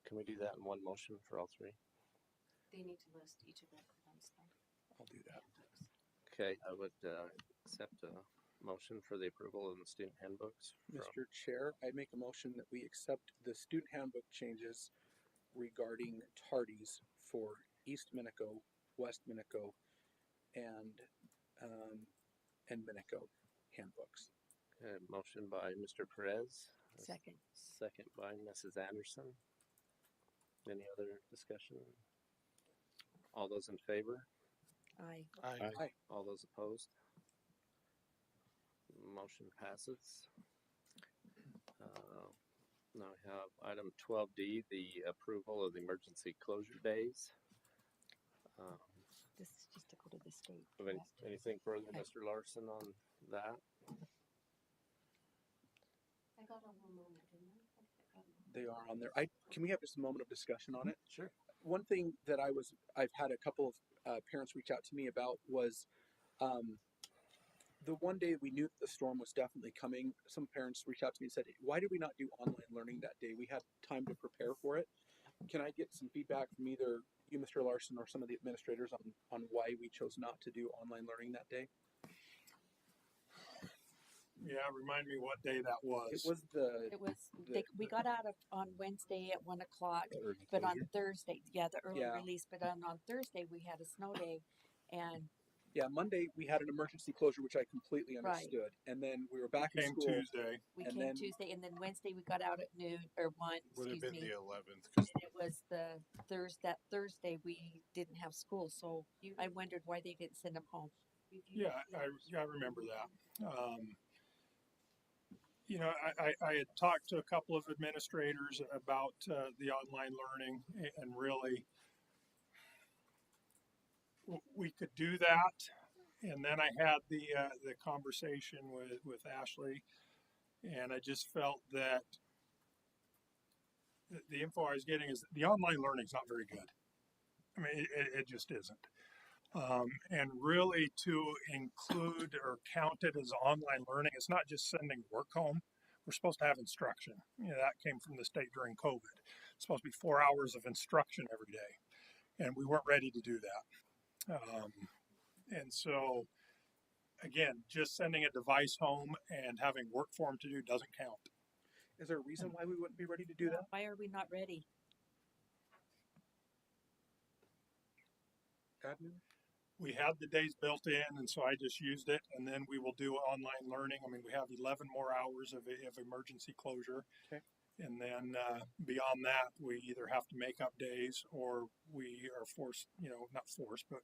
Can we do that in one motion for all three? They need to list each of their programs though. I'll do that. Okay, I would accept a motion for the approval of the student handbooks. Mr. Chair, I make a motion that we accept the student handbook changes regarding tardies for East Minico, West Minico, and Minico handbooks. Okay, motion by Mr. Perez. Second. Second by Mrs. Anderson. Any other discussion? All those in favor? Aye. Aye. All those opposed? Motion passes. Now we have item 12D, the approval of the emergency closure days. This is just to go to the state. Anything further, Okay. Mr. Larson, on that? I got a little moment, didn't I? They are on there. Can we have just a moment of discussion on it? Sure. One thing that I've had a couple of parents reach out to me about was the one day we knew that the storm was definitely coming. Some parents reached out to me and said, "Why did we not do online learning that day? We had time to prepare for it." Can I get some feedback from either you, Mr. Larson, or some of the administrators on why we chose not to do online learning that day? Yeah, remind me what day that was. It was We got out on Wednesday at 1 o'clock, but on Thursday, the early release. But on Thursday we had a snow day, and Monday we had an emergency closure, which I completely understood, and then we were back in school. Tuesday. We came Tuesday, and then Wednesday we got out at noon or 1. Would have Excuse been me. the 11th. And it was the Thursday we didn't have school, so I wondered why they didn't send them home. Yeah, I remember that. You know, I had talked to a couple of administrators about the online learning, and really, we could do that. And then I had the conversation with Ashley, and I just felt that the info I was getting is the online learning is not very good. I mean, it just isn't. And really, to include or count it as online learning, it's not just sending work home. We're supposed to have instruction. You know, that came from the state during COVID. It's supposed to be 4 hours of instruction every day, and we weren't ready to do that. And so, again, just sending a device home and having work for them to do doesn't count. Is there a reason why we wouldn't be ready to do that? Why are we not ready? Admin? We had the days built in, and so I just used it, and then we will do online learning. I mean, we have 11 more hours of emergency closure. Okay. And then beyond that, we either have to make up days or we are forced, not forced, but,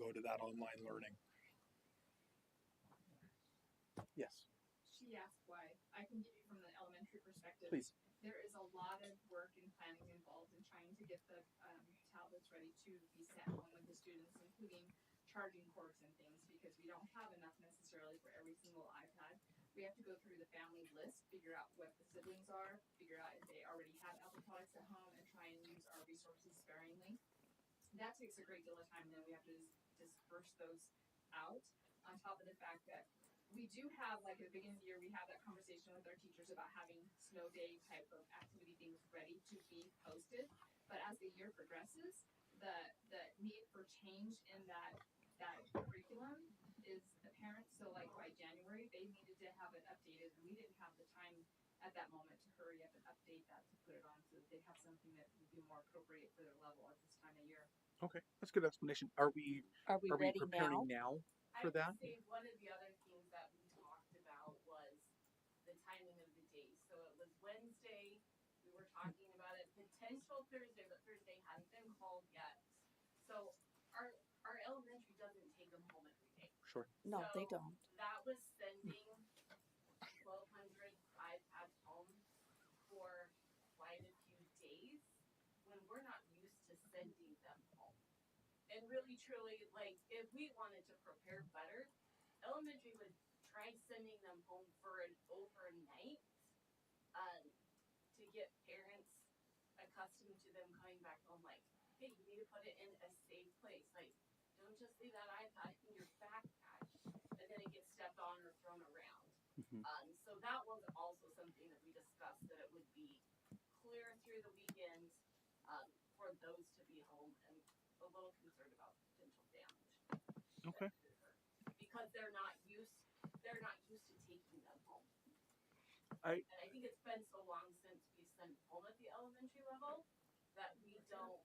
go to that online learning. Yes. She asked why. I can give you from the elementary perspective. Please. There is a lot of work and planning involved in trying to get the tablets ready to be sent home with the students, including charging cords and things, because we don't have enough necessarily for every single iPad. We have to go through the family list, figure out what the siblings are, figure out if they already have Apple products at home, and try and use our resources sparingly. That takes a great deal of time, and then we have to disperse those out, on top of the fact that we do have, like at the beginning of the year, we have that conversation with our teachers about having snow day type of activity things ready to be posted. But as the year progresses, the need for change in that curriculum is apparent. So like by January, they needed to have it updated, and we didn't have the time at that moment to hurry up and update that to put it on so that they have something that would be more appropriate for their level at this time of year. Okay, that's a good explanation. Are we ready preparing now for that? I would say one of the other things that we talked about was the timing of the days. So it was Wednesday. We were talking about a potential Thursday, but Thursday hadn't been called yet. So our elementary doesn't take them home every day. Sure. No, they don't. That was sending 1,200 iPads home for quite a few days when we're not used to sending them home. And really, truly, like, if we wanted to prepare better, elementary would try sending them home for an overnight to get parents accustomed to them coming back home. Like, hey, you need to put it in a safe place. Like, don't just leave that iPad in your backpack and then it gets stepped So that was also something that we discussed, that it would be clear through the weekend for those to be home, and a little concerned about potential damage. Okay. Because they're not used to taking them home. And I think it's been so long since we sent home at the elementary level that we don't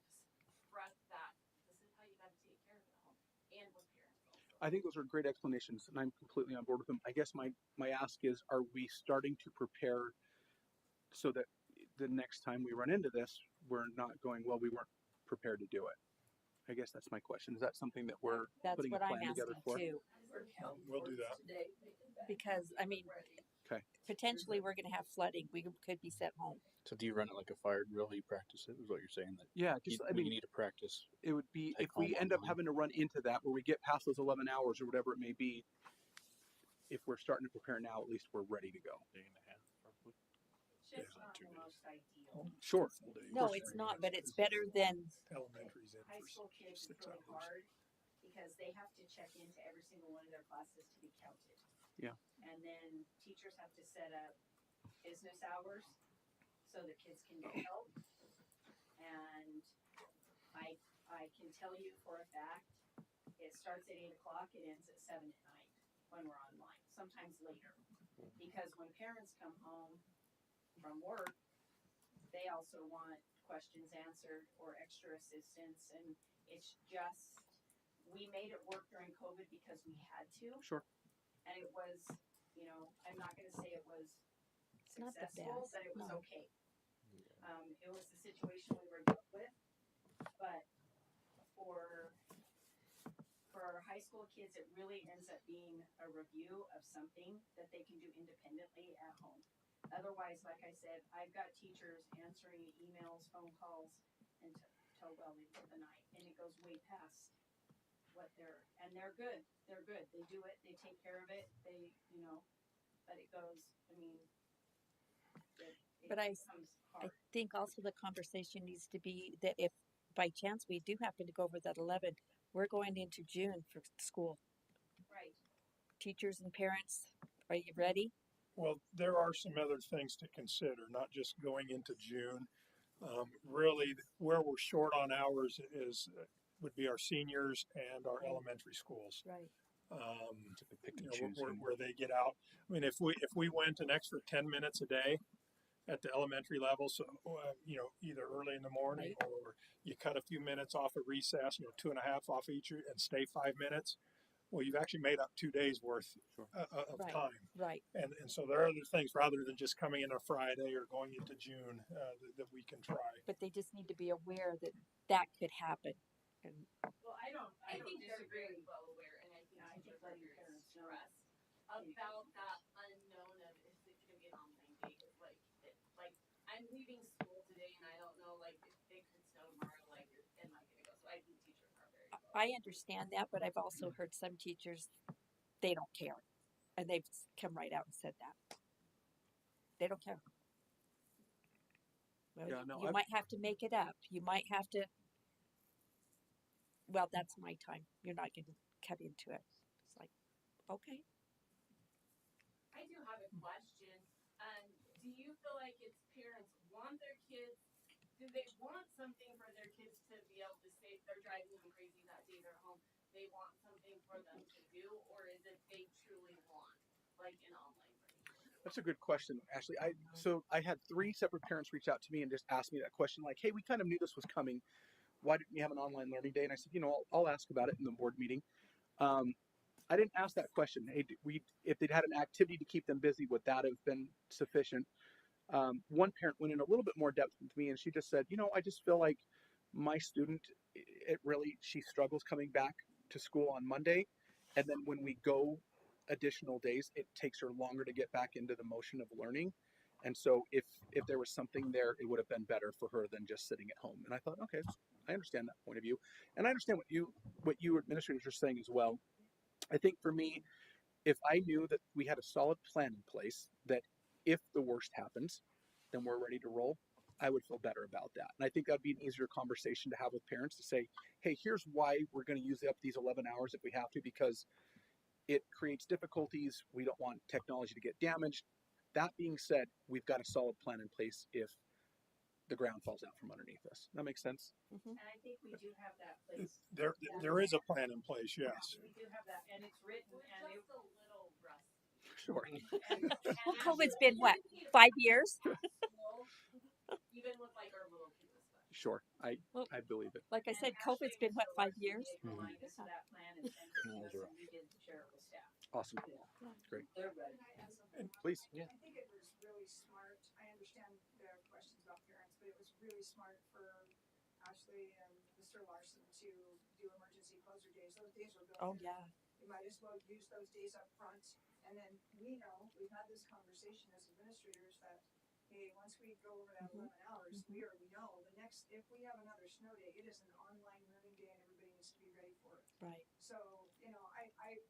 express that this is how you got to take care of it at home, and with parents also. I think those are great explanations, and I'm completely on board with them. I guess my ask is, are we starting to prepare so that the next time we run into this, we're not going, well, we weren't prepared to do it? I guess that's my question. Is that something that we're That's putting what a I'm plan together asking for? too. We'll do that. Because I mean, Okay. potentially we're going to have flooding. We could be sent home. So do you run it like a fire drill? You practice it, is what you're saying? That Yeah, just I mean, you need to practice. it would be Take if we home end up online. having to run into that where we get past those 11 hours or whatever it may be. If we're starting to prepare now, at least we're ready to go. Day and a half, probably. It's just not the most ideal. Sure. No, it's not, but it's better than Elementary's in High for school kids, it's 6 really hours. hard because they have to check into every single one of their classes to be counted. Yeah. And then teachers have to set up business hours so that kids can get help. And I can tell you for a fact, it starts at 8 o'clock, it ends at 7 at night when we're online, sometimes later. Because when parents come home from work, they also want questions answered or extra assistance, and it's just, we made it work during COVID because we had to. Sure. And it was, you know, I'm not gonna say it was It's not the successful, best, but it was no. okay. It was the situation we were dealt with, but for our high school kids, it really ends up being a review of something that they can do independently at home. Otherwise, like I said, I've got teachers answering emails, phone calls until well into the night, and it goes way past what they're good. They're good. They do it. They take care of it. They, you know, but it goes. I mean, But I becomes hard. think also the conversation needs to be that if by chance we do happen to go over that 11, we're going into June for school. Right. Teachers and parents, are you ready? Well, there are some other things to consider, not just going into June. Really, where we're short on hours would be our seniors and our elementary schools. Right. Pick You and know, choose. where they get out. I mean, if we went an extra 10 minutes a day at the elementary level, so you know, either early in the morning or you cut a few minutes off of recess, you know, 2.5 off each, and stay 5 minutes. Well, you've actually made up 2 days worth of Right. time. Right. And so there are other things rather than just coming in on Friday or going into June that we can try. But they just need to be aware that that could happen. And Well, I think they're very very well aware, and I think I think teachers are letting very parents know. stressed about that unknown of is it going to be an online day? Like I'm leaving school today, and I don't know like if it could snow tomorrow. Like, am I going to go? So I think teachers are very well. I understand that, but I've also heard some teachers, they don't care. And they've come right out and said that. They don't care. Well, Yeah, no, you might have to make it up. You might have to, well, that's my time. You're not going to cut into it. It's like, okay. I do have a question. Do you feel like it's parents want their kids? Do they want something for their kids to be able to say if they're driving them crazy that day they're home? They want something for them to do, or is it they truly want like an online learning? That's a good question, Ashley. I had 3 separate parents reach out to me and just ask me that question, like, "Hey, we kind of knew this was coming. Why didn't you have an online learning day?" And I said, "You know, I'll ask about it in the board meeting." I didn't ask that question. Hey, if they'd had an activity to keep them busy, would that have been sufficient? One parent went in a little bit more depth with me, and she just said, "You know, I just feel like my student, she struggles coming back to school on Monday, and then when we go additional days, it takes her longer to get back into the motion of learning. And so if there was something there, it would have been better for her than just sitting at home." And I thought, okay, I understand that point of view, and I understand what you administrators are saying as well. I think for me, if I knew that we had a solid plan in place, that if the worst happens, then we're ready to roll, I would feel better about that. And I think that'd be an easier conversation to have with parents to say, hey, here's why we're going to use up these 11 hours if we have to, because it creates difficulties. We don't want technology to get damaged. That being said, we've got a solid plan in place if the ground falls out from underneath us. That makes sense? Mm-hmm. And I think we do have that place. There is a plan in place, yes. We do have that, and it's written, We're and it, just a little rusty. Sure. Well, COVID's been what, 5 years? School, even with like our little kids especially. Sure. Well, I believe it. like I said, COVID's been what, 5 years? aligned us to that plan and Christina's, and we did share it with staff. Awesome. Great. They're ready. Please. I think it was really smart. I understand the questions about parents, but it was really smart for Ashley and Mr. Larson to do emergency closure days. Those days were built Oh, in. yeah. You might as well use those days up front. And then we know, we've had this conversation as administrators that, hey, once we go over that 11 hours, we already know the next, if we have another snow day, it is an online learning day and everybody needs to be ready for it. Right. So,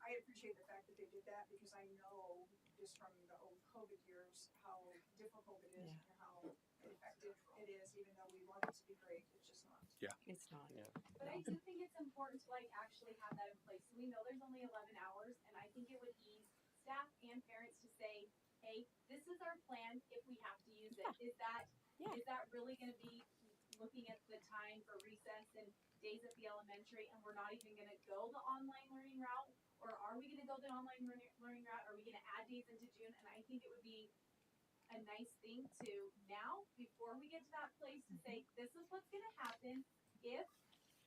I appreciate the fact that they did that because I know just from the old COVID years how difficult it is and how effective it is, even though we want it to be great, it's just not. Yeah. It's not. Yeah. But I do think it's important to like actually have that in place. We know there's only 11 hours, and I think it would ease staff and parents to say, hey, this is our plan if we have to use it. Is that really going to be looking at the time for recess and days at the elementary, and we're not even going to go the online learning route? Or are we going to go the online learning route? Are we going to add days into June? And I think it would be a nice thing to now, before we get to that place, to say, this is what's going to happen if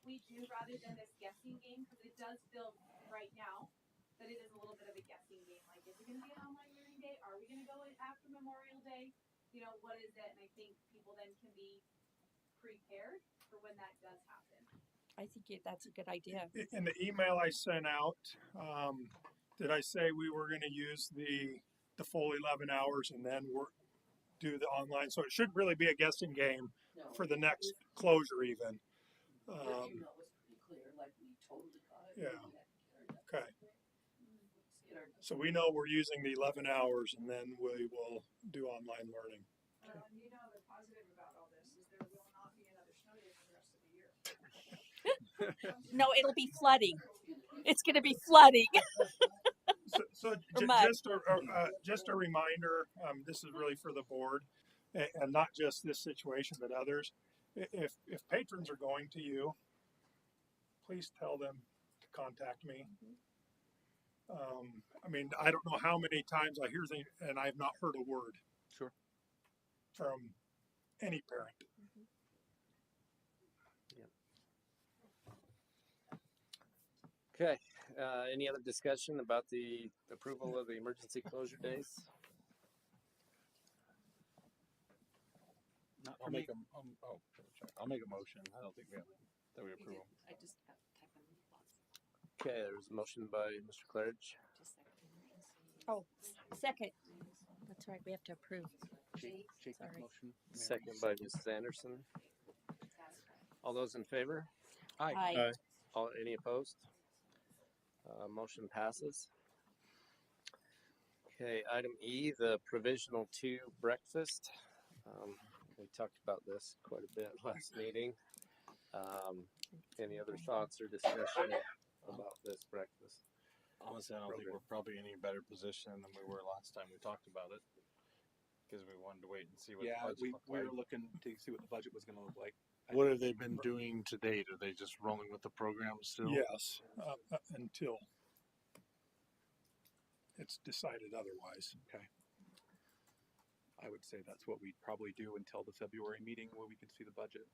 we do, rather than this guessing game, because it does feel right now that it is a little bit of a guessing game. Like, is it going to be an online learning day? Are we going to go after Memorial Day? What is it? And I think people then can be prepared for when that does happen. I think that's a good idea. In the email I sent out, did I say we were going to use the full 11 hours and then do the online? So it should really be a guessing game for the next closure even. Your email was pretty clear, like we totally got it. Yeah. We had to carry that. Okay. Get our- So we know we're using the 11 hours and then we will do online learning. And the positive about all this is there will not be another snow day for the rest of the year. No, it'll be flooding. It's going to be flooding. Just a reminder, this is really for the board, and not just this situation, but others. If patrons are going to you, please tell them to contact me. I don't know how many times I hear things, and I've not heard a word. Sure. From any parent. Okay. Any other discussion about the approval of the emergency closure days? I'll make a motion. I don't think that we approve them. I just got type in lots. Okay, there was a motion by Mr. Claridge. Oh, second. That's right. We have to approve. Jake Sorry. motion. Second by Mrs. Anderson. All those in favor? Aye. Any opposed? Motion passes. Okay, item E, the provisional 2 breakfast. We talked about this quite a bit last meeting. Any other thoughts or discussion about this breakfast? Honestly, I don't think we're probably in any better position than we were last time we talked about it, because we wanted to wait and see what the budget looked we like. were looking to see what the budget was going to look like. What have they been doing to date? Are they just rolling with the program still? Yes, until it's decided otherwise. Okay. I would say that's what we'd probably do until the February meeting where we can see the budget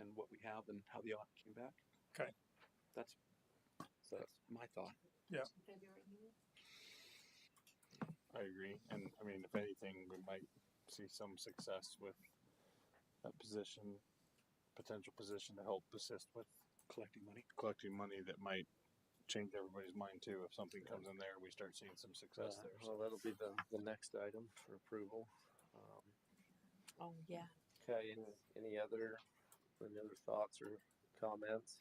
and what we have and how the audit came back. Okay. That's my thought. Yeah. I agree. And if anything, we might see some success with that potential position to help assist with collecting money that might change everybody's mind too. If something comes in there, we start seeing some success there. Well, that'll be the next item for approval. Oh, yeah. Okay, any other thoughts or comments?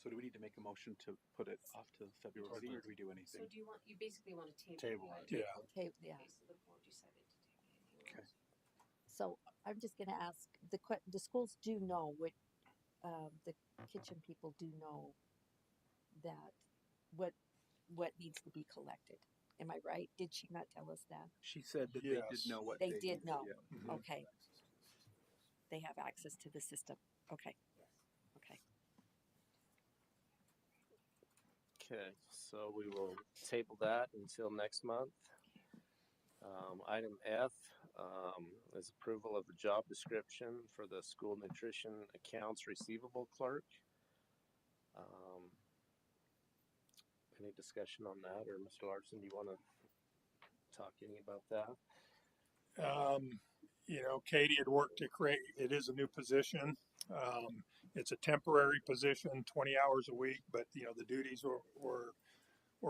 So do we need to make a motion to put it off to February, or do we do anything? So you basically want to table it? Yeah. Okay, yeah. Okay, so the board decided to table it. Okay. So I'm just going to ask, the schools do know what, the kitchen people do know that what what needs to be collected. Am I right? Did she not tell us that? She said that they did know what They did needed, know. yeah. Mhm. Okay. They have access to the system. Okay. Okay. Okay, so we will table that until next month. Item F is approval of the job description for the school nutrition accounts receivable clerk. Any discussion on that, or Mr. Larson, do you want to talk any about that? You know, Katie had worked to create, it is a new position. It's a temporary position, 20 hours a week, but you know, the duties were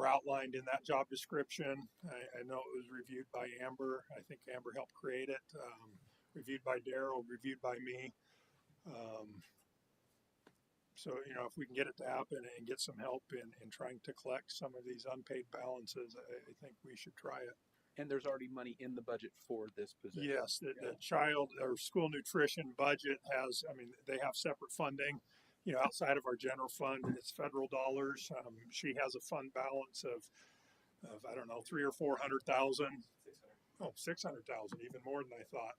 outlined in that job description. I know it was reviewed by Amber. I think Amber helped create it. Reviewed by Daryl, reviewed by me. So, you know, if we can get it to happen and get some help in trying to collect some of these unpaid balances, I think we should try it. And there's already money in the budget for this position. Yes, the child or school nutrition budget has, I mean, they have separate funding, you know, outside of our general fund. It's federal dollars. She has a fund balance of I don't know, 300,000 or 400,000. 600,000, even more than I thought.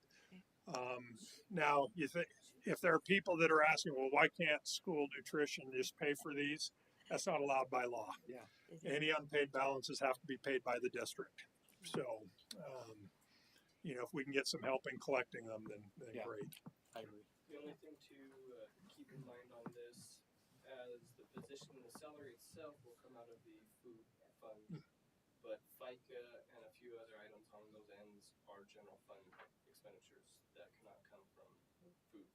Now, you think if there are people that are asking, well, why can't school nutrition just pay for these? That's not allowed by law. Yeah. Any unpaid balances have to be paid by the district. So, you know, if we can get some help in collecting them, then great. I agree. The only thing to keep in mind on this, as the position, the salary itself will come out of the food fund, but FICA and a few other items on those ends are general fund expenditures that cannot come from foods.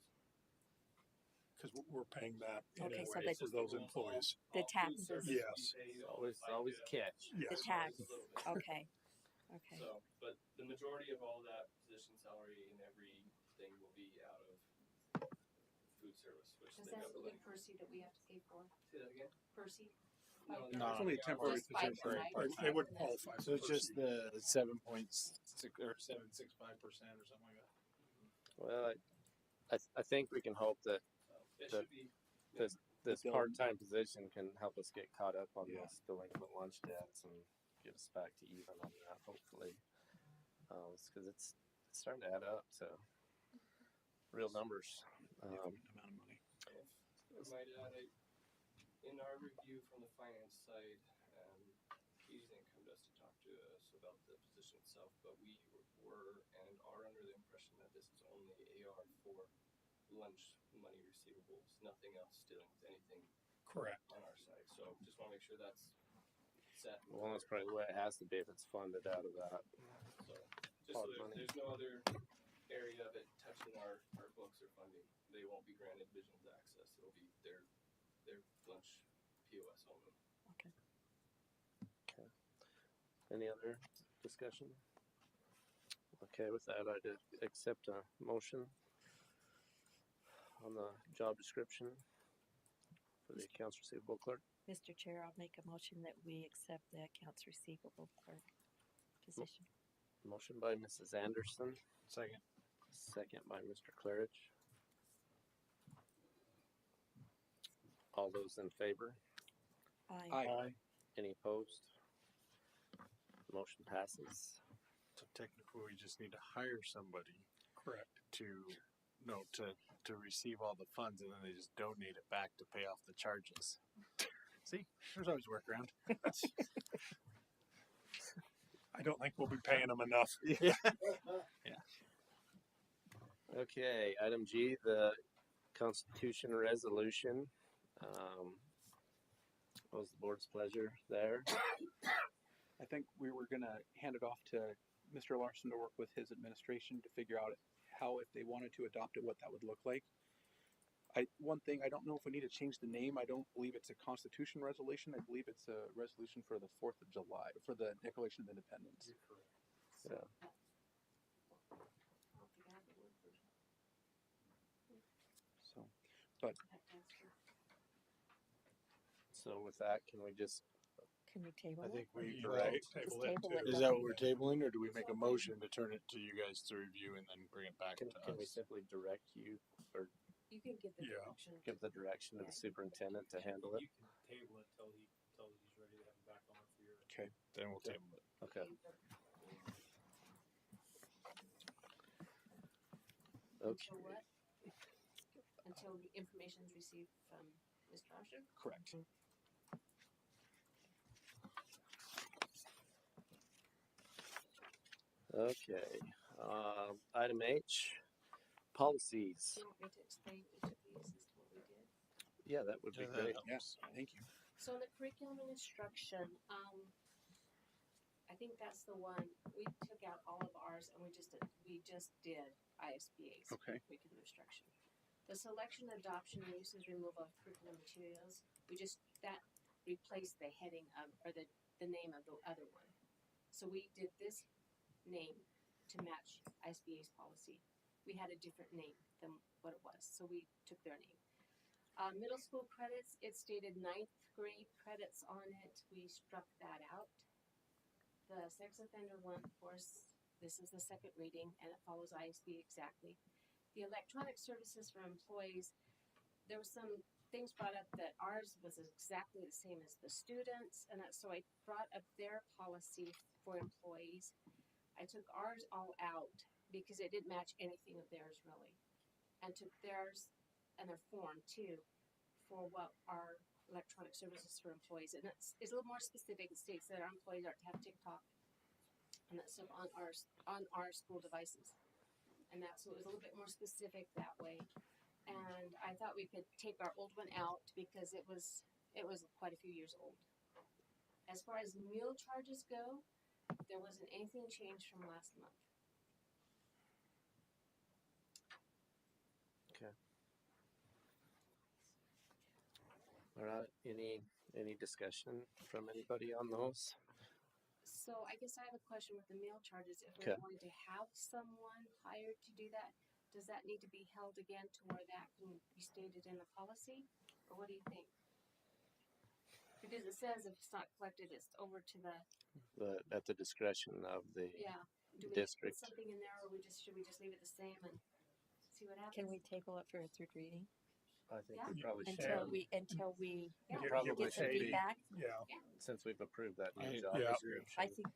Because we're paying that Okay, so anyway for those employees. The taxes. Yes. Always a catch. The tax. Okay. Okay. So, but the majority of all that position salary and everything will be out of food service, which Does they that have include like. Percy that we have to pay for? Say that again? Percy? No, It's only a temporary Just FICA, position. right? They wouldn't qualify. So it's just the 7.6 or 7.65% or something like that. Well, I think we can hope that It should be. this part-time position can help us get caught up on those delinquent lunch debts and get us back to even on that, hopefully. Because it's starting to add up to real numbers. Amount of money. I might add, in our review from the finance side, Keys didn't come to us to talk to us about the position itself, but we were and are under the impression that this is only AR for lunch money receivables, nothing else dealing with anything Correct on our side. So just want to make sure that's set. Well, that's probably the way it has to be if it's funded out of that. So just so there's no other area of it touching our books or funding. They won't be granted visions access. It'll be their lunch POS only. Okay. Okay. Any other discussion? Okay, with that, I'd accept a motion on the job description for the accounts receivable clerk. Mr. Chair, I'll make a motion that we accept the accounts receivable clerk position. Motion by Mrs. Anderson. Second. Second by Mr. Claridge. All those in favor? Aye. Any opposed? Motion passes. So technically, we just need to hire somebody. Correct. To receive all the funds, and then they just donate it back to pay off the charges. See, there's always workaround. I don't think we'll be paying them enough. Yeah. Okay, item G, the Constitution resolution. What was the board's pleasure there? I think we were going to hand it off to Mr. Larson to work with his administration to figure out how, if they wanted to adopt it, what that would look like. One thing, I don't know if we need to change the name. I don't believe it's a Constitution resolution. I believe it's a resolution for the 4th of July, for the Declaration of Independence. Yeah. So, but. So with that, can we just? Can we table I it? think we Right. Just table it. Is that what we're tabling, or do we make a motion to turn it to you guys to review and then bring it back Can we to us? simply direct you or You can give the Yeah. direction. give the direction to the superintendent to handle it? You can table it till he's ready to have it back on the Okay, then we'll table it. Okay. Okay. Until what? Until the information is received from Mr. Osher? Correct. Okay. Item H, policies. Do you want me to explain each of these as to what we did? Yeah, that would be great. Yes. Thank you. So in the curriculum and instruction, I think that's the one, we took out all of ours and we just did ISBA's. Okay. Curriculum instruction. The selection, adoption, and uses removal of curriculum materials, that replaced the heading of, or the name of the other one. So we did this name to match ISBA's policy. We had a different name than what it was, so we took their name. Middle school credits, it stated 9th grade credits on it. We struck that out. The sex offender one, of course, this is the second reading and it follows ISB exactly. The electronic services for employees, there were some things brought up that ours was exactly the same as the students, and so I brought up their policy for employees. I took ours all out because it didn't match anything of theirs really, and took theirs and their form too for what our electronic services for employees, and it's a little more specific. It states that our employees are to have TikTok and that stuff on our school devices, and so it was a little bit more specific that way. And I thought we could take our old one out because it was quite a few years old. As far as meal charges go, there wasn't anything changed from last month. Okay. All right. Any discussion from anybody on those? So I guess I have a question with the meal charges. If Okay. we're going to have someone hired to do that, does that need to be held again to where that can be stated in the policy? Or what do you think? Because it says if it's not collected, it's over to the, At the discretion of the yeah. Do we district. put something in there or should we just leave it the same and see what happens? Can we table it for a third reading I think Yeah. we probably should. until we Probably get some should be. feedback? Yeah. Since we've approved that new I- job yeah. description. I think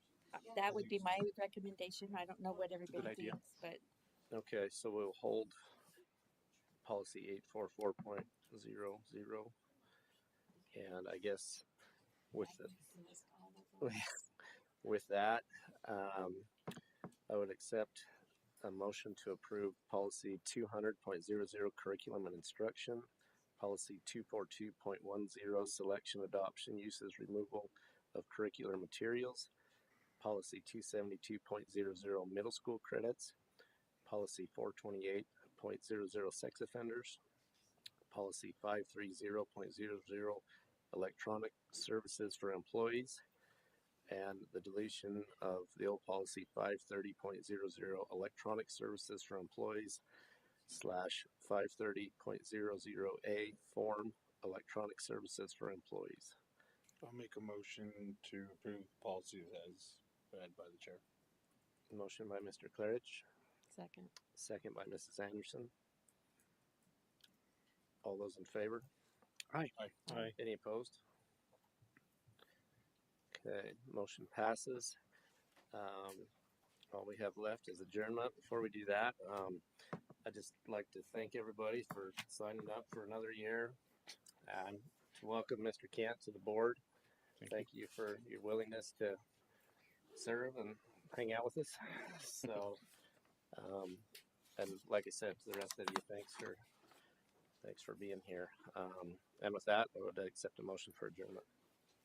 that would be my recommendation. I don't know what everybody idea. thinks, but Okay, so we'll hold policy 844.00, and I guess with I the, can just list all of them. with that, I would accept a motion to approve policy 200.00 curriculum and instruction, policy 242.10 selection, adoption, uses, removal of curricular materials, policy 272.00 middle school credits, policy 428.00 sex offenders, policy 530.00 electronic services for employees, and the deletion of the old policy 530.00 electronic services for employees / 530.00A form electronic services for employees. I'll make a motion to approve the policies as read by the chair. Motion by Mr. Claridge, second. second by Mrs. Anderson. All those in favor? Aye. Aye. Any opposed? Okay, motion passes. All we have left is adjournment. Before we do that, I'd just like to thank everybody for signing up for another year, and to welcome Mr. Kent to the board. Thank you for your willingness to serve and hang out with us. So, and like I said, to the rest of you, thanks for being here. And with that, I would accept a motion for adjournment.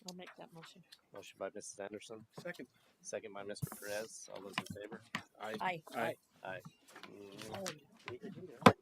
I'll make that motion. Motion by Mrs. Anderson, Second. second by Mr. Perez. All those in favor? Aye. Aye. Aye. Oh.